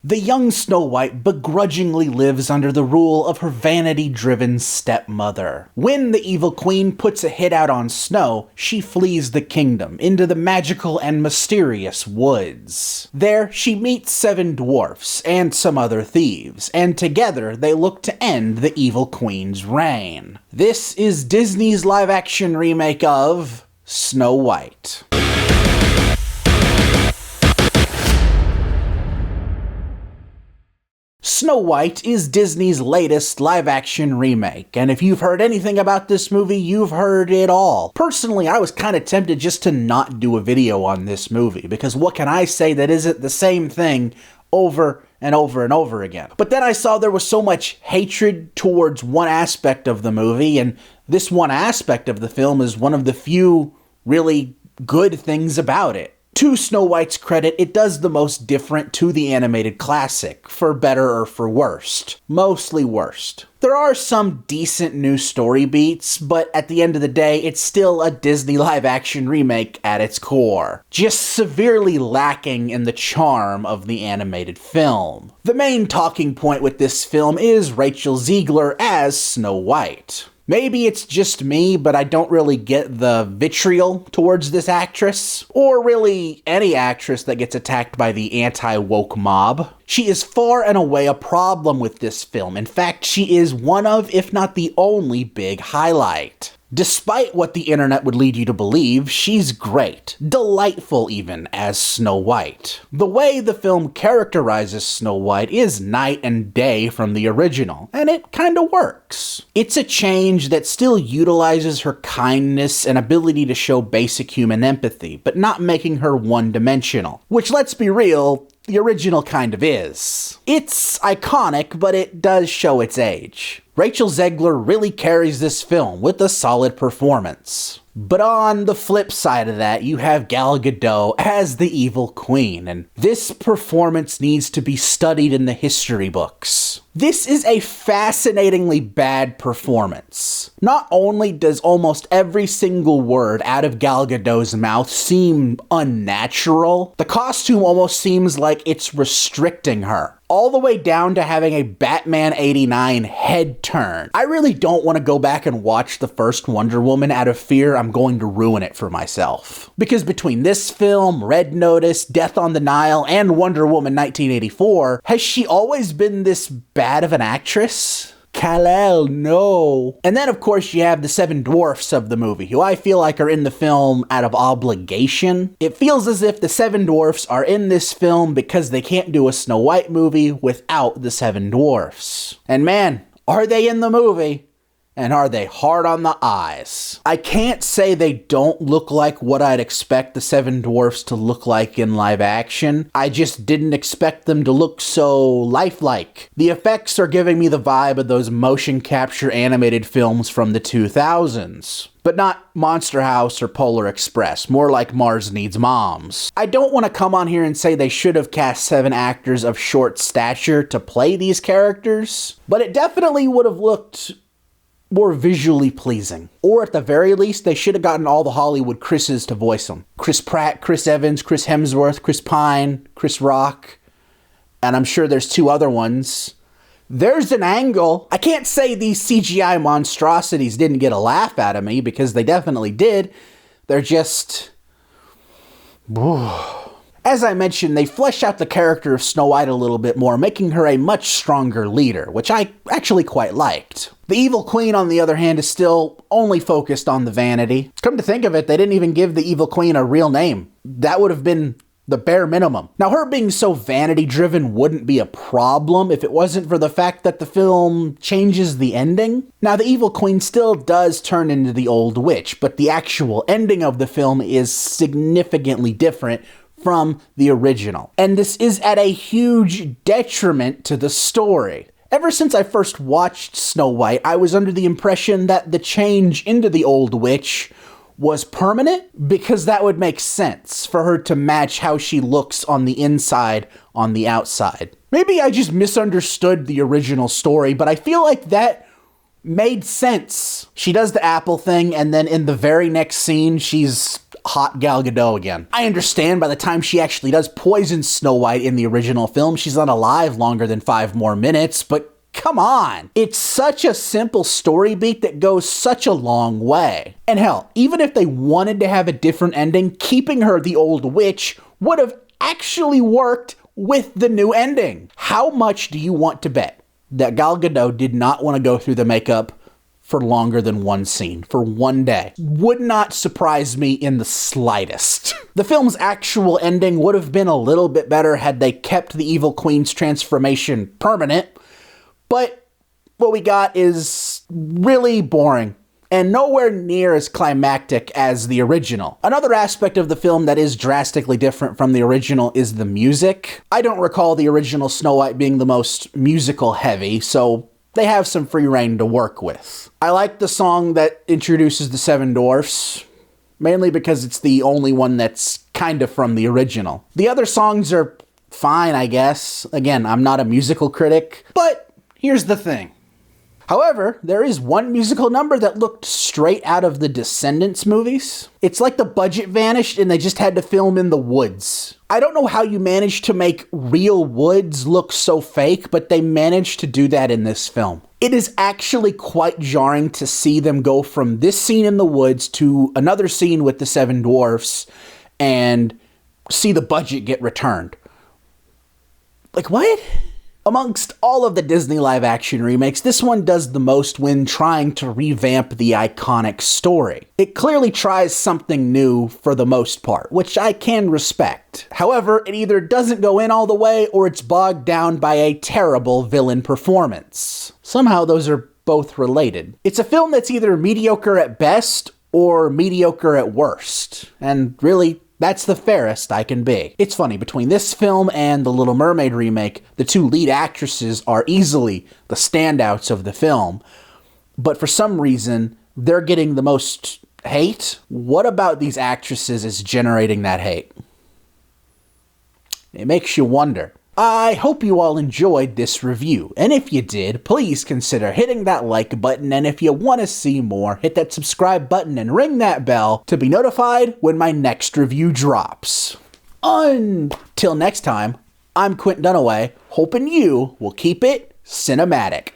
The young Snow White begrudgingly lives under the rule of her vanity-driven stepmother. When the evil queen puts a hit out on Snow, she flees the kingdom into the magical and mysterious woods. There, she meets 7 dwarfs and some other thieves, and together they look to end the evil queen's reign. This is Disney's live-action remake of Snow White. Snow White is Disney's latest live-action remake, and if you've heard anything about this movie, you've heard it all. Personally, I was kind of tempted just to not do a video on this movie, because what can I say that isn't the same thing over and over and over again? But then I saw there was so much hatred towards one aspect of the movie, and this one aspect of the film is one of the few really good things about it. To Snow White's credit, it does the most different to the animated classic, for better or for worst. Mostly worst. There are some decent new story beats, but at the end of the day, it's still a Disney live-action remake at its core, just severely lacking in the charm of the animated film. The main talking point with this film is Rachel Zegler as Snow White. Maybe it's just me, but I don't really get the vitriol towards this actress, or really any actress that gets attacked by the anti-woke mob. She is far and away a problem with this film. In fact, she is one of, if not the only, big highlight. Despite what the internet would lead you to believe, she's great, delightful even, as Snow White. The way the film characterizes Snow White is night and day from the original, and it kinda works. It's a change that still utilizes her kindness and ability to show basic human empathy, but not making her one-dimensional. Which, let's be real, the original kind of is. It's iconic, but it does show its age. Rachel Zegler really carries this film with a solid performance. But on the flip side of that, you have Gal Gadot as the evil queen, and this performance needs to be studied in the history books. This is a fascinatingly bad performance. Not only does almost every single word out of Gal Gadot's mouth seem unnatural, the costume almost seems like it's restricting her. All the way down to having a Batman 89 head turn. I really don't want to go back and watch the first Wonder Woman out of fear I'm going to ruin it for myself. Because between this film, Red Notice, Death on the Nile, and Wonder Woman 1984, has she always been this bad of an actress? Kal-El, no. And then, of course, you have the 7 dwarfs of the movie, who I feel like are in the film out of obligation. It feels as if the 7 dwarfs are in this film because they can't do a Snow White movie without the 7 dwarfs. And man, are they in the movie? And are they hard on the eyes? I can't say they don't look like what I'd expect the 7 dwarfs to look like in live action. I just didn't expect them to look so lifelike. The effects are giving me the vibe of those motion capture animated films from the 2000s. But not Monster House or Polar Express, more like Mars Needs Moms. I don't want to come on here and say they should have cast 7 actors of short stature to play these characters, but it definitely would have looked more visually pleasing. Or at the very least, they should have gotten all the Hollywood Chris's to voice them. Chris Pratt, Chris Evans, Chris Hemsworth, Chris Pine, Chris Rock, and I'm sure there's 2 other ones. There's an angle. I can't say these CGI monstrosities didn't get a laugh out of me, because they definitely did. They're just... As I mentioned, they flesh out the character of Snow White a little bit more, making her a much stronger leader, which I actually quite liked. The evil queen, on the other hand, is still only focused on the vanity. Come to think of it, they didn't even give the evil queen a real name. That would have been the bare minimum. Now, her being so vanity-driven wouldn't be a problem if it wasn't for the fact that the film changes the ending. Now, the evil queen still does turn into the old witch, but the actual ending of the film is significantly different from the original. And this is at a huge detriment to the story. Ever since I first watched Snow White, I was under the impression that the change into the old witch was permanent, because that would make sense for her to match how she looks on the inside on the outside. Maybe I just misunderstood the original story, but I feel like that made sense. She does the apple thing, and then in the very next scene, she's hot Gal Gadot again. I understand by the time she actually does poison Snow White in the original film, she's not alive longer than 5 more minutes, but come on. It's such a simple story beat that goes such a long way. And hell, even if they wanted to have a different ending, keeping her the old witch would have actually worked with the new ending. How much do you want to bet that Gal Gadot did not want to go through the makeup for longer than one scene, for one day? Would not surprise me in the slightest. The film's actual ending would have been a little bit better had they kept the Evil Queen's transformation permanent, but what we got is really boring and nowhere near as climactic as the original. Another aspect of the film that is drastically different from the original is the music. I don't recall the original Snow White being the most musical heavy, so they have some free reign to work with. I like the song that introduces the 7 Dwarfs, mainly because it's the only one that's kind of from the original. The other songs are fine, I guess. Again, I'm not a musical critic, but here's the thing. However, there is one musical number that looked straight out of the Descendants movies. It's like the budget vanished and they just had to film in the woods. I don't know how you managed to make real woods look so fake, but they managed to do that in this film. It is actually quite jarring to see them go from this scene in the woods to another scene with the 7 Dwarfs and see the budget get returned. Like, what? Amongst all of the Disney live-action remakes, this one does the most when trying to revamp the iconic story. It clearly tries something new for the most part, which I can respect. However, it either doesn't go in all the way or it's bogged down by a terrible villain performance. Somehow those are both related. It's a film that's either mediocre at best or mediocre at worst, and really, that's the fairest I can be. It's funny, between this film and The Little Mermaid remake, the 2 lead actresses are easily the standouts of the film, but for some reason, they're getting the most hate. What about these actresses is generating that hate? It makes you wonder. I hope you all enjoyed this review, and if you did, please consider hitting that like button, and if you want to see more, hit that subscribe button and ring that bell to be notified when my next review drops. Until next time, I'm Quint Dunaway, hoping you will keep it cinematic.